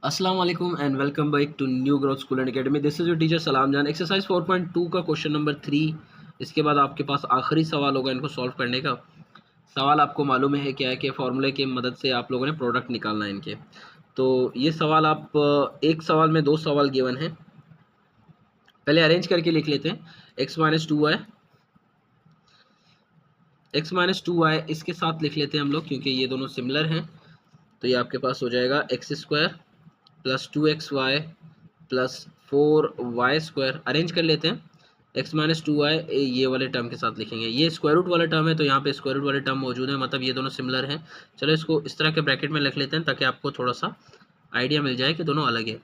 अस्सलाम वालेकुम and welcome back to new growth school and academy. This is your teacher Salam Jan. Exercise 4.2 का question number 3। इसके बाद आपके पास आखिरी सवाल होगा इनको सॉल्व करने का। सवाल आपको मालूम है क्या है कि फार्मूले की मदद से आप लोगों ने प्रोडक्ट निकालना है इनके। तो ये सवाल आप एक सवाल में दो सवाल गिवन है। पहले अरेंज करके लिख लेते हैं। x-2y इसके साथ लिख लेते हैं हम लोग क्योंकि ये दोनों सिमिलर हैं। तो ये आपके पास हो जाएगा x² plus 2xy plus 4y²। Arrange कर लेते हैं। x-2y ये वाले टर्म के साथ लिखेंगे। ये स्क्वायर रूट वाला टर्म है तो यहाँ पे स्क्वायर रूट वाले टर्म मौजूद है, मतलब ये दोनों सिमिलर हैं। चलो इसको इस तरह के ब्रैकेट में लिख लेते हैं ताकि आपको थोड़ा सा आइडिया मिल जाए कि दोनों अलग है।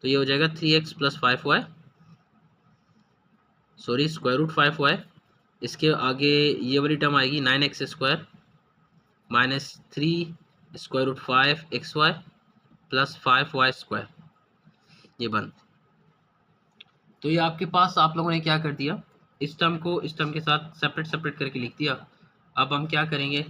तो ये हो जाएगा 3x plus 5y, sorry square root 5y। इसके आगे ये वाली टर्म आएगी 9x² minus 3 square root 5xy plus 5y²। ये बन। तो ये आपके पास आप लोगों ने क्या कर दिया, इस टर्म को इस टर्म के साथ सेपरेट सेपरेट करके लिख दिया। अब हम क्या करेंगे,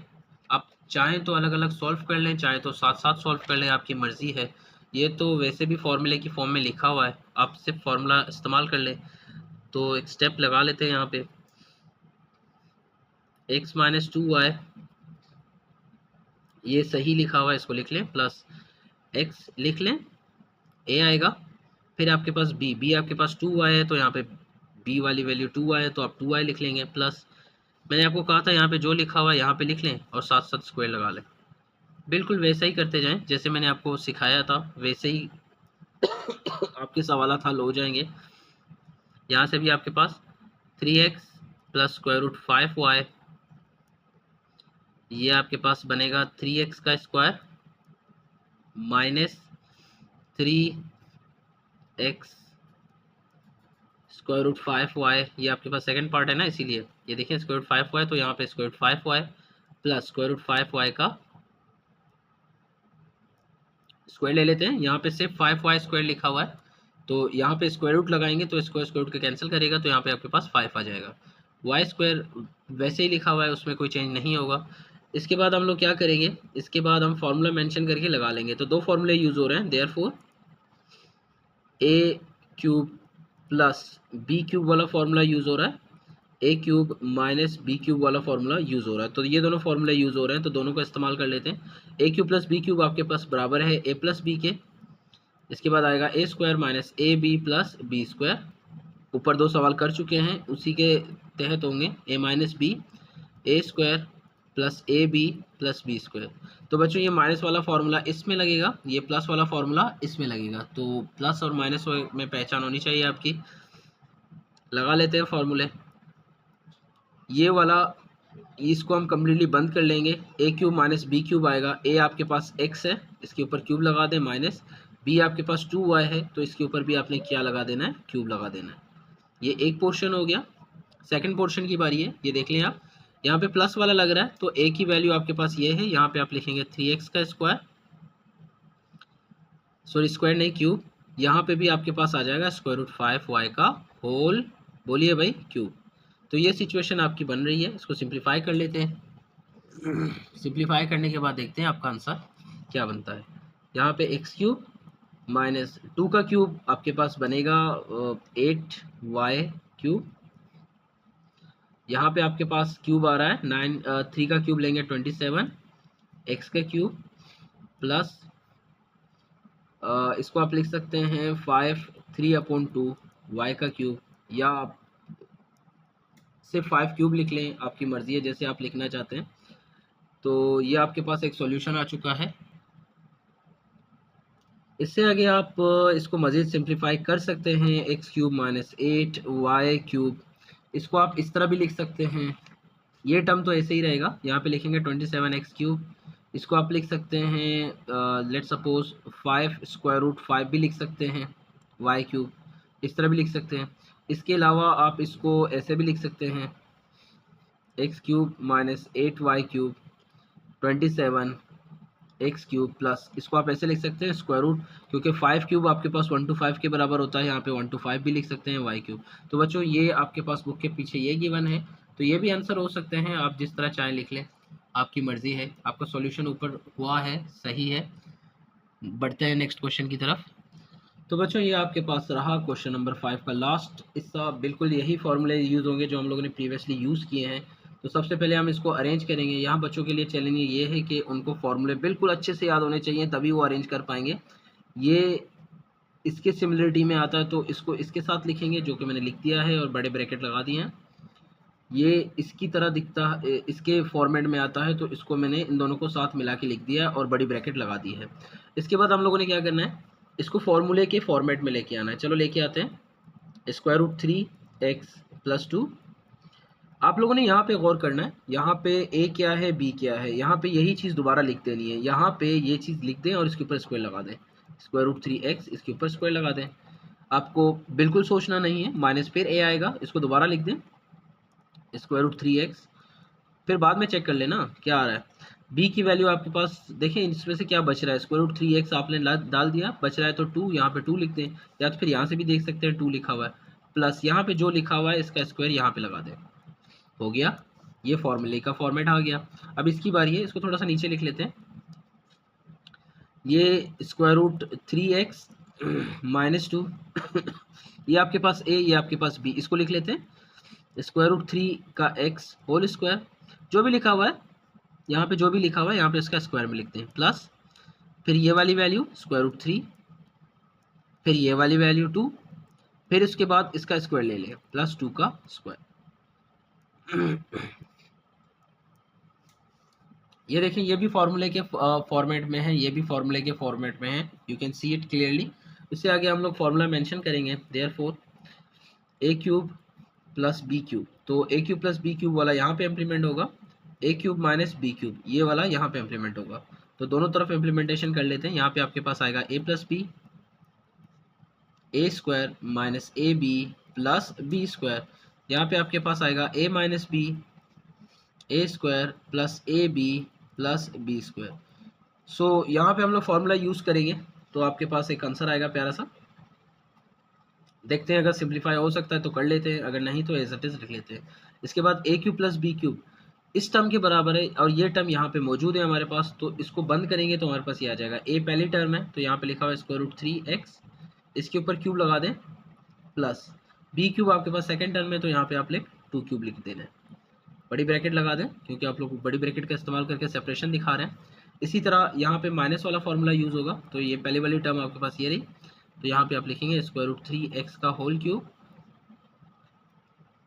आप चाहें तो अलग अलग सॉल्व कर लें, चाहे तो साथ साथ सॉल्व कर लें, आपकी मर्ज़ी है। ये तो वैसे भी फॉर्मूले की फॉर्म में लिखा हुआ है, आप सिर्फ फार्मूला इस्तेमाल कर लें। तो एक स्टेप लगा लेते हैं यहाँ पे। x-2y ये सही लिखा हुआ है, इसको लिख लें, प्लस x लिख लें, a आएगा। फिर आपके पास b आपके पास 2y है तो यहाँ पे b वाली वैल्यू 2y है तो आप 2y लिख लेंगे। प्लस मैंने आपको कहा था यहाँ पे जो लिखा हुआ है यहाँ पे लिख लें और साथ साथ स्क्वायर लगा लें। बिल्कुल वैसा ही करते जाएं जैसे मैंने आपको सिखाया था, वैसे ही आपके सवालात हल हो जाएंगे। यहाँ से भी आपके पास 3x plus square root 5y, ये आपके पास बनेगा 3x का square minus 3x square root 5y। ये आपके पास सेकंड पार्ट है ना, इसीलिए ये देखिए स्क्वायर रूट 5y, तो यहाँ पे square root 5y plus square root 5y का स्क्वायर ले लेते हैं। यहाँ पे सिर्फ 5y² लिखा हुआ है तो यहाँ पे स्क्वायर रूट लगाएंगे तो स्क्वायर रूट के कैंसिल करेगा तो यहाँ पे आपके पास 5 आ जाएगा। y² वैसे ही लिखा हुआ है, उसमें कोई चेंज नहीं होगा। इसके बाद हम लोग क्या करेंगे, इसके बाद हम फार्मूला मेंशन करके लगा लेंगे। तो दो फार्मूले यूज हो रहे हैं, देयरफॉर a³ प्लस b³ वाला फार्मूला यूज हो रहा है, a³ माइनस b³ वाला फार्मूला यूज हो रहा है। तो ये दोनों फार्मूले यूज हो रहे हैं तो दोनों का इस्तेमाल कर लेते हैं। a³ प्लस b³ आपके पास बराबर है a प्लस b के। इसके बाद आएगा a² minus ab plus b²। ऊपर दो सवाल कर चुके हैं, उसी के तहत होंगे a minus b, a² plus ab plus b²। तो बच्चों ये माइनस वाला फार्मूला इसमें लगेगा, ये प्लस वाला फार्मूला इसमें लगेगा। तो प्लस और माइनस में पहचान होनी चाहिए आपकी। लगा लेते हैं फार्मूले। ये वाला इसको हम कम्प्लीटली बंद कर लेंगे। a³ माइनस b³ आएगा। a आपके पास x है, इसके ऊपर क्यूब लगा दें, माइनस b आपके पास 2y है तो इसके ऊपर भी आपने क्या लगा देना है, क्यूब लगा देना है। ये एक पोर्शन हो गया। सेकंड पोर्शन की बारी है, ये देख लें आप। यहाँ पे प्लस वाला लग रहा है तो a की वैल्यू आपके पास ये है, यहाँ पे आप लिखेंगे 3x का स्क्वायर, सॉरी स्क्वायर नहीं क्यूब। यहाँ पे भी आपके पास आ जाएगा स्क्वायर रूट 5y का होल, बोलिए भाई, क्यूब। तो ये सिचुएशन आपकी बन रही है। इसको सिंप्लीफाई कर लेते हैं। सिंप्लीफाई करने के बाद देखते हैं आपका आंसर क्या बनता है। यहाँ पे x³ माइनस 2 का क्यूब आपके पास बनेगा 8y³। यहाँ पे आपके पास क्यूब आ रहा है 3 का क्यूब लेंगे 27, x का क्यूब प्लस इसको आप लिख सकते हैं 3/2 y का क्यूब, या आप सिर्फ 5 क्यूब लिख लें, आपकी मर्जी है जैसे आप लिखना चाहते हैं। तो ये आपके पास एक सॉल्यूशन आ चुका है। इससे आगे आप इसको मज़ीद सिंप्लीफाई कर सकते हैं। x³ माइनस 8y³, इसको आप इस तरह भी लिख सकते हैं। ये टर्म तो ऐसे ही रहेगा, यहाँ पे लिखेंगे 27x³। इसको आप लिख सकते हैं लेट सपोज 5 स्क्वायर रूट 5 भी लिख सकते हैं, y³, इस तरह भी लिख सकते हैं। इसके अलावा आप इसको ऐसे भी लिख सकते हैं x³ minus 8y³ 27x³ plus इसको आप ऐसे लिख सकते हैं स्क्वायर रूट, क्योंकि 5³ आपके पास 1 to 5 के बराबर होता है, यहाँ पे 1 to 5 भी लिख सकते हैं y³। तो बच्चों ये आपके पास बुक के पीछे ये गिवन है, तो ये भी आंसर हो सकते हैं, आप जिस तरह चाहें लिख लें, आपकी मर्ज़ी है। आपका सॉल्यूशन ऊपर हुआ है, सही है। बढ़ते हैं नेक्स्ट क्वेश्चन की तरफ। तो बच्चों ये आपके पास रहा क्वेश्चन नंबर 5 का लास्ट हिस्सा। बिल्कुल यही फॉर्मूले यूज़ होंगे जो हम लोगों ने प्रीवियसली यूज़ किए हैं। तो सबसे पहले हम इसको अरेंज करेंगे। यहाँ बच्चों के लिए चैलेंज ये है कि उनको फॉर्मूले बिल्कुल अच्छे से याद होने चाहिए, तभी वो अरेंज कर पाएंगे। ये इसके सिमिलरिटी में आता है तो इसको इसके साथ लिखेंगे, जो कि मैंने लिख दिया है और बड़े ब्रैकेट लगा दिए हैं। ये इसकी तरह दिखता है, इसके फॉर्मेट में आता है, तो इसको मैंने इन दोनों को साथ मिला के लिख दिया और बड़ी ब्रैकेट लगा दी है। इसके बाद हम लोगों ने क्या करना है, इसको फॉर्मूले के फॉर्मेट में लेके आना है। चलो लेके आते हैं। Square root 3x plus 2। आप लोगों ने यहाँ पे गौर करना है, यहाँ पे a क्या है b क्या है, यहाँ पे यही चीज़ दोबारा लिख देनी है। यहाँ पे ये चीज़ लिख दें और इसके ऊपर स्क्वायर लगा दें। स्क्वायर रूट 3x इसके ऊपर स्क्वायर लगा दें। आपको बिल्कुल सोचना नहीं है, माइनस फिर a आएगा, इसको दोबारा लिख दें स्क्वायर रूट 3x। फिर बाद में चेक कर लेना क्या आ रहा है। b की वैल्यू आपके पास देखें, इसमें से क्या बच रहा है, स्क्वायर रूट 3x आपने डाल दिया, बच रहा है तो 2, यहाँ पे 2 लिख दें, या तो फिर यहाँ से भी देख सकते हैं 2 लिखा हुआ है, प्लस यहाँ पे जो लिखा हुआ है इसका स्क्वायर यहाँ पे लगा दें। हो गया, ये फॉर्मूले का फॉर्मेट आ गया। अब इसकी बारी है, इसको थोड़ा सा नीचे लिख लेते हैं। ये स्क्वायर रूट 3x माइनस 2 ये आपके पास a, ये आपके पास b, इसको लिख लेते हैं स्क्वायर रूट 3 का x होल स्क्वायर। जो भी लिखा हुआ है यहाँ पे, जो भी लिखा हुआ है यहाँ पे इसका स्क्वायर में लिखते हैं, प्लस फिर ये वाली वैल्यू स्क्वायर रूट 3, फिर ये वाली वैल्यू 2, फिर इसके बाद इसका स्क्वायर ले लें प्लस 2 का स्क्वायर। ये देखें, ये भी फॉर्मूले के फॉर्मेट में है, ये भी फॉर्मूले के फॉर्मेट में है, you can see it clearly. इससे आगे हम लोग फॉर्मूला मेंशन करेंगे, therefore a cube plus b cube. तो a cube plus b cube वाला यहाँ पे इम्प्लीमेंट होगा, a cube minus b cube ये वाला यहाँ पे इम्प्लीमेंट होगा। तो दोनों तरफ इम्प्लीमेंटेशन कर लेते हैं। यहाँ पे आपके पास आएगा a plus B, A square minus A B plus B square. यहाँ पे आपके पास आएगा a minus B, A square plus A B plus B square. So यहाँ पे हम लोग फॉर्मूला यूज़ करेंगे तो आपके पास एक आंसर आएगा प्यारा सा। देखते हैं, अगर सिंप्लीफाई हो सकता है तो कर लेते हैं, अगर नहीं तो एज इट इज लिख लेते हैं। इसके बाद a cube plus B cube इस टर्म के बराबर है और ये टर्म यहाँ पे मौजूद है हमारे पास, तो इसको बंद करेंगे तो हमारे पास ये आ जाएगा। a पहली टर्म है तो यहाँ पे लिखा हुआ है स्क्वायर रूट 3x, इसके ऊपर क्यूब लगा दें, प्लस b क्यूब आपके पास सेकेंड टर्म है तो यहाँ पे आप 2 क्यूब लिख देना है, बड़ी ब्रैकेट लगा दें क्योंकि आप लोग बड़ी ब्रैकेट का इस्तेमाल करके सेपरेशन दिखा रहे हैं। इसी तरह यहाँ पे माइनस वाला फॉर्मूला यूज़ होगा, तो ये पहले वाली टर्म आपके पास ये रही, तो यहाँ पे आप लिखेंगे स्क्वायर रूट 3x का होल क्यूब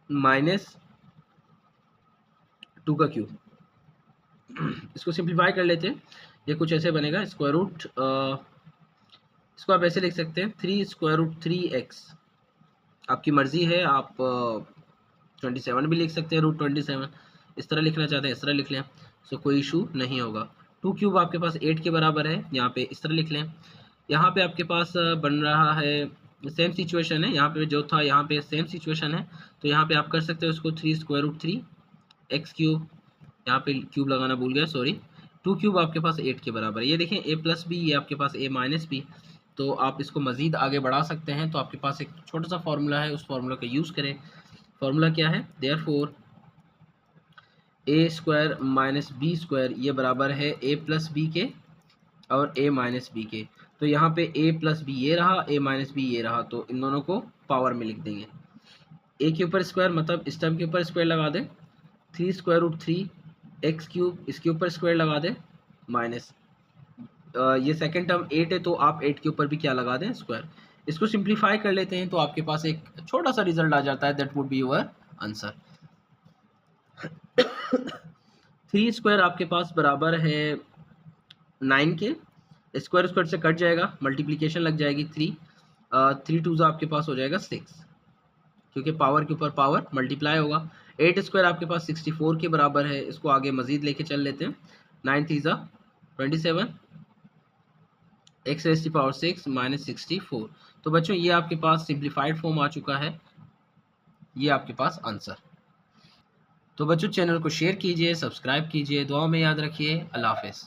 माइनस 2 का क्यूब। इसको सिंप्लीफाई कर लेते हैं, ये कुछ ऐसे बनेगा स्क्वायर रूट, इसको आप ऐसे लिख सकते हैं 3 स्क्वायर रूट 3x, आपकी मर्जी है, आप 27 भी लिख सकते हैं, रूट 27 इस तरह लिखना चाहते हैं इस तरह लिख लें, सो कोई इशू नहीं होगा। 2 क्यूब आपके पास 8 के बराबर है, यहाँ पे इस तरह लिख लें। यहाँ पे आपके पास बन रहा है, सेम सिचुएशन है, यहाँ पे जो था यहाँ पे सेम सिचुएशन है, तो यहाँ पे आप कर सकते हो इसको 3 स्क्वायर रूट 3x क्यूब, यहाँ पे क्यूब लगाना भूल गया सॉरी, 2 क्यूब आपके पास 8 के बराबर है। ये देखें a प्लस बी, ये आपके पास a माइनस बी, तो आप इसको मज़ीद आगे बढ़ा सकते हैं। तो आपके पास एक छोटा सा फार्मूला है, उस फार्मूला का यूज़ करें। फार्मूला क्या है, therefore a square minus B square ये बराबर है a प्लस बी के और a माइनस बी के। तो यहाँ पे a प्लस बी ये रहा, a माइनस बी ये रहा, तो इन दोनों को पावर में लिख देंगे। a के ऊपर स्क्वायर मतलब इस टर्म के ऊपर स्क्वायर लगा दें, 3 स्क्वायर रूट 3x क्यूब, इसके ऊपर स्क्वायर लगा दें, माइनस ये सेकेंड टर्म 8 है तो आप 8 के ऊपर भी क्या लगा दें, स्क्वायर। इसको सिंप्लीफाई कर लेते हैं तो आपके पास एक छोटा सा रिजल्ट आ जाता है, that would be your answer. 3 square आपके पास बराबर है 9 के, स्क्वायर स्क्वायर से कट जाएगा, मल्टीप्लिकेशन लग जाएगी 3 2 आपके पास हो जाएगा 6, क्योंकि पावर के ऊपर पावर मल्टीप्लाई होगा। 8 स्क्वायर आपके पास 64 के बराबर है, इसको आगे मजीद लेके चल लेते हैं, 9 3 27 x raise to power 6 minus 64। तो बच्चों ये आपके पास सिंप्लीफाइड फॉर्म आ चुका है, ये आपके पास आंसर। तो बच्चों चैनल को शेयर कीजिए, सब्सक्राइब कीजिए, दुआ में याद रखिए। अल्लाह हाफ़िज़।